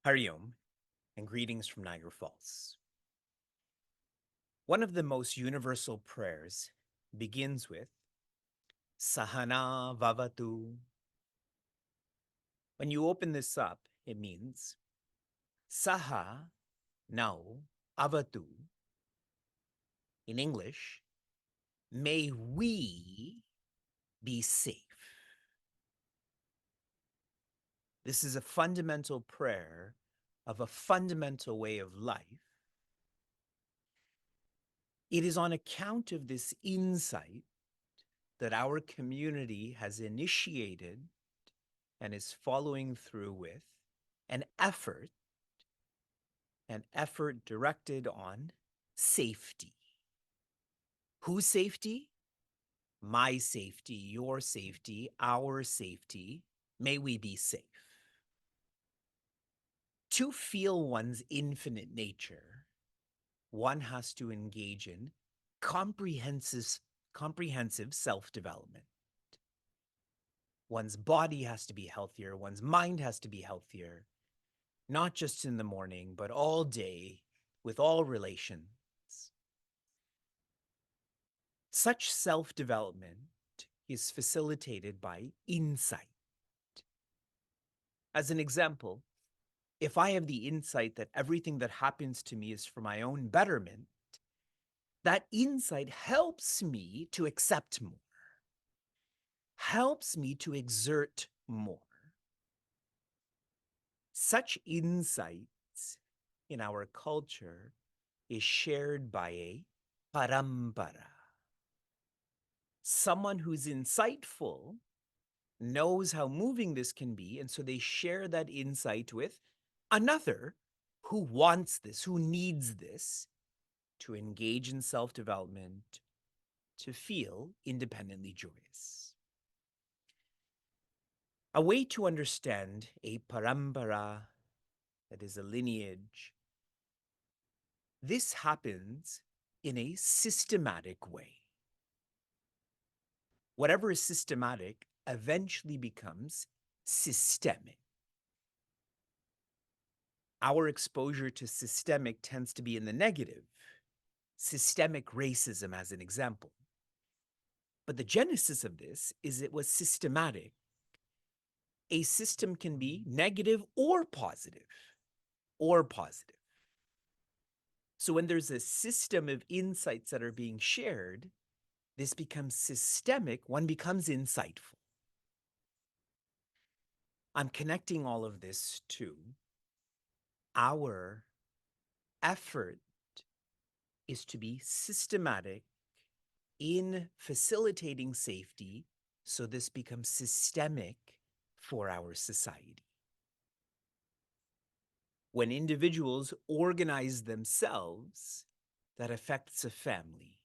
Hariom, and greetings from Niagara Falls. One of the most universal prayers begins with Sahana Vavatu. When you open this up, it means Saha now Avatu. In English, may we be safe. This is a fundamental prayer of a fundamental way of life. It is on account of this insight that our community has initiated and is following through with an effort directed on safety. Whose safety? My safety, your safety, our safety. May we be safe. To feel one's infinite nature, one has to engage in comprehensive self-development. One's body has to be healthier, one's mind has to be healthier, not just in the morning, but all day, with all relations. Such self-development is facilitated by insight. As an example, if I have the insight that everything that happens to me is for my own betterment, that insight helps me to accept more, helps me to exert more. Such insights in our culture is shared by a parampara. Someone who's insightful knows how moving this can be, and so they share that insight with another who wants this, who needs this to engage in self-development, to feel independently joyous. A way to understand a parampara, that is a lineage, this happens in a systematic way. Whatever is systematic eventually becomes systemic. Our exposure to systemic tends to be in the negative. Systemic racism as an example. But the genesis of this is it was systematic. A system can be negative or positive, or positive. So when there's a system of insights that are being shared, this becomes systemic, one becomes insightful. I'm connecting all of this to our effort is to be systematic in facilitating safety, so this becomes systemic for our society. When individuals organize themselves, that affects a family.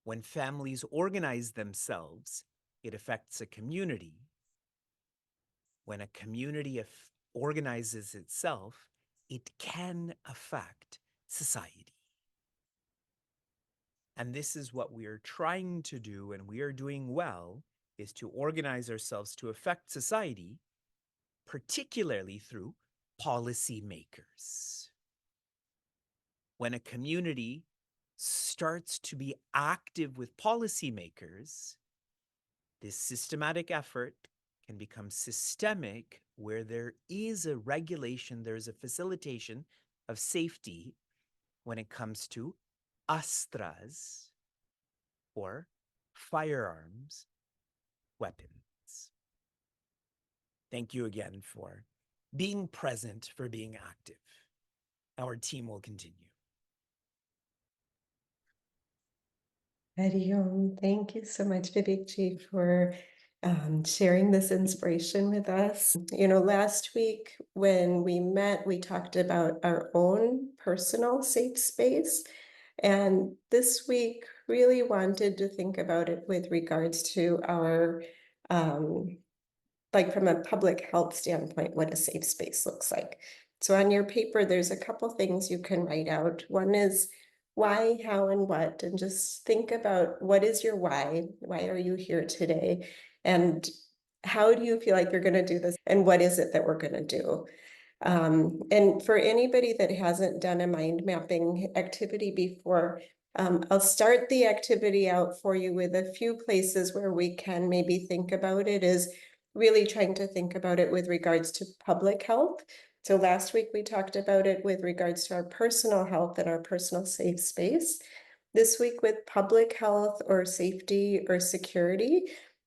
When families organize themselves, it affects a community. When a community organizes itself, it can affect society. And this is what we are trying to do, and we are doing well, is to organize ourselves to affect society, particularly through policymakers. When a community starts to be active with policymakers, this systematic effort can become systemic, where there is a regulation, there's a facilitation of safety when it comes to astras, or firearms, weapons. Thank you again for being present, for being active. Our team will continue. Hariom, thank you so much, Vivekji, for sharing this inspiration with us. You know, last week when we met, we talked about our own personal safe space. And this week really wanted to think about it with regards to our, like from a public health standpoint, what a safe space looks like. So on your paper, there's a couple things you can write out. One is why, how, and what, and just think about what is your why? Why are you here today? And how do you feel like you're going to do this? And what is it that we're going to do? And for anybody that hasn't done a mind mapping activity before, I'll start the activity out for you with a few places where we can maybe think about it, is really trying to think about it with regards to public health. So last week we talked about it with regards to our personal health and our personal safe space. This week with public health or safety or security,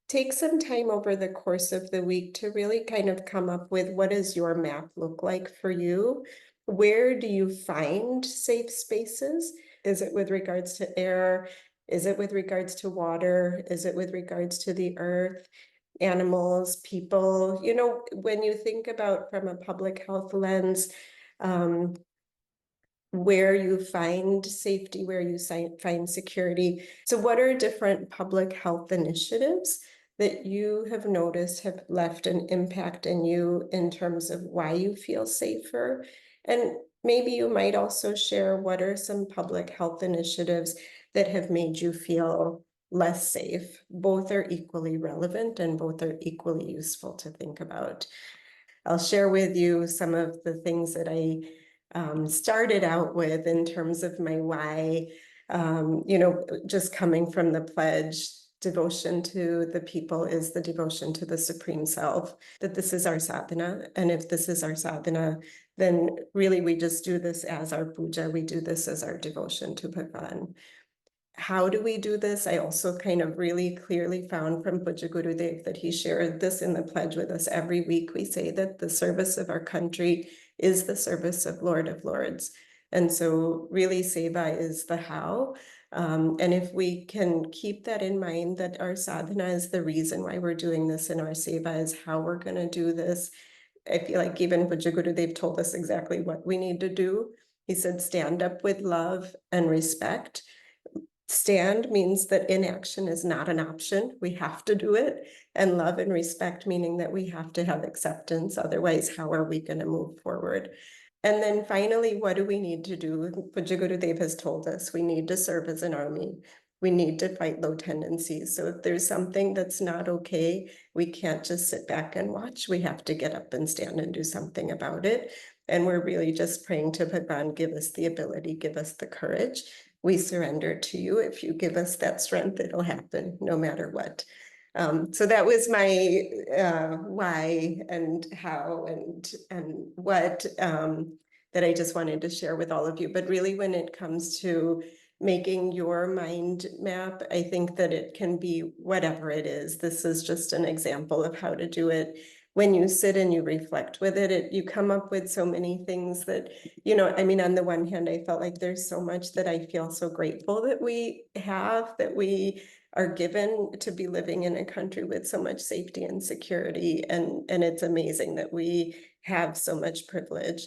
take some time over the course of the week to really kind of come up with, what does your map look like for you? Where do you find safe spaces? Is it with regards to air? Is it with regards to water? Is it with regards to the earth, animals, people? You know, when you think about from a public health lens, um, where you find safety, where you find security. So what are different public health initiatives that you have noticed have left an impact in you in terms of why you feel safer? And maybe you might also share, what are some public health initiatives that have made you feel less safe? Both are equally relevant and both are equally useful to think about. I'll share with you some of the things that I started out with in terms of my why, you know, just coming from the pledge, devotion to the people is the devotion to the Supreme Self, that this is our sadhana. And if this is our sadhana, then really we just do this as our puja, we do this as our devotion to Bhagavan. How do we do this? I also kind of really clearly found from Puja Gurudev that he shared this in the pledge with us. Every week we say that the service of our country is the service of Lord of Lords. And so really seva is the how. And if we can keep that in mind, that our sadhana is the reason why we're doing this and our seva is how we're going to do this. I feel like even Puja Gurudev told us exactly what we need to do. He said, stand up with love and respect. Stand means that inaction is not an option. We have to do it. And love and respect, meaning that we have to have acceptance. Otherwise, how are we going to move forward? And then finally, what do we need to do? Puja Gurudev has told us we need to serve as an army. We need to fight low tendencies. So if there's something that's not okay, we can't just sit back and watch. We have to get up and stand and do something about it. And we're really just praying to Bhagwan, give us the ability, give us the courage. We surrender to you. If you give us that strength, it'll happen no matter what. So that was my why and how and what that I just wanted to share with all of you. But really, when it comes to making your mind map, I think that it can be whatever it is. This is just an example of how to do it. When you sit and you reflect with it, you come up with so many things that, you know, I mean, on the one hand, I felt like there's so much that I feel so grateful that we have, that we are given to be living in a country with so much safety and security. And it's amazing that we have so much privilege.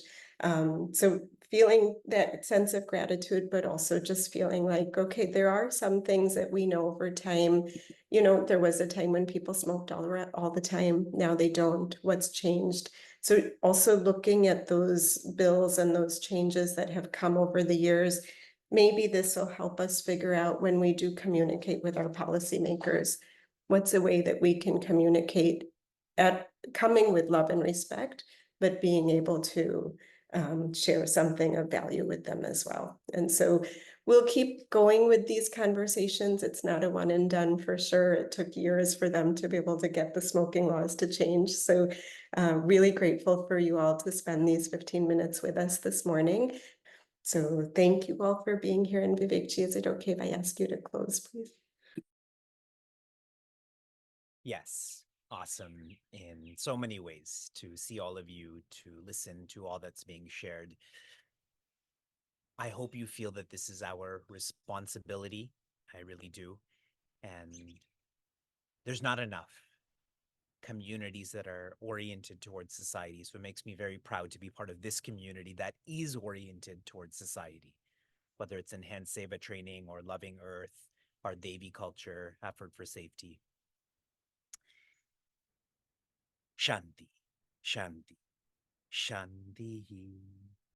So feeling that sense of gratitude, but also just feeling like, okay, there are some things that we know over time. You know, there was a time when people smoked all the time. Now they don't. What's changed? So also looking at those bills and those changes that have come over the years, maybe this will help us figure out when we do communicate with our policymakers, what's a way that we can communicate at coming with love and respect, but being able to share something of value with them as well. And so we'll keep going with these conversations. It's not a one and done for sure. It took years for them to be able to get the smoking laws to change. So really grateful for you all to spend these 15 minutes with us this morning. So thank you all for being here. And Vivekji, is it okay if I ask you to close, please? Yes, awesome in so many ways to see all of you, to listen to all that's being shared. I hope you feel that this is our responsibility. I really do. And there's not enough communities that are oriented towards society. So it makes me very proud to be part of this community that is oriented towards society, whether it's enhanced seva training or loving earth, our Devi culture, effort for safety. Shanti, Shanti, Shanti.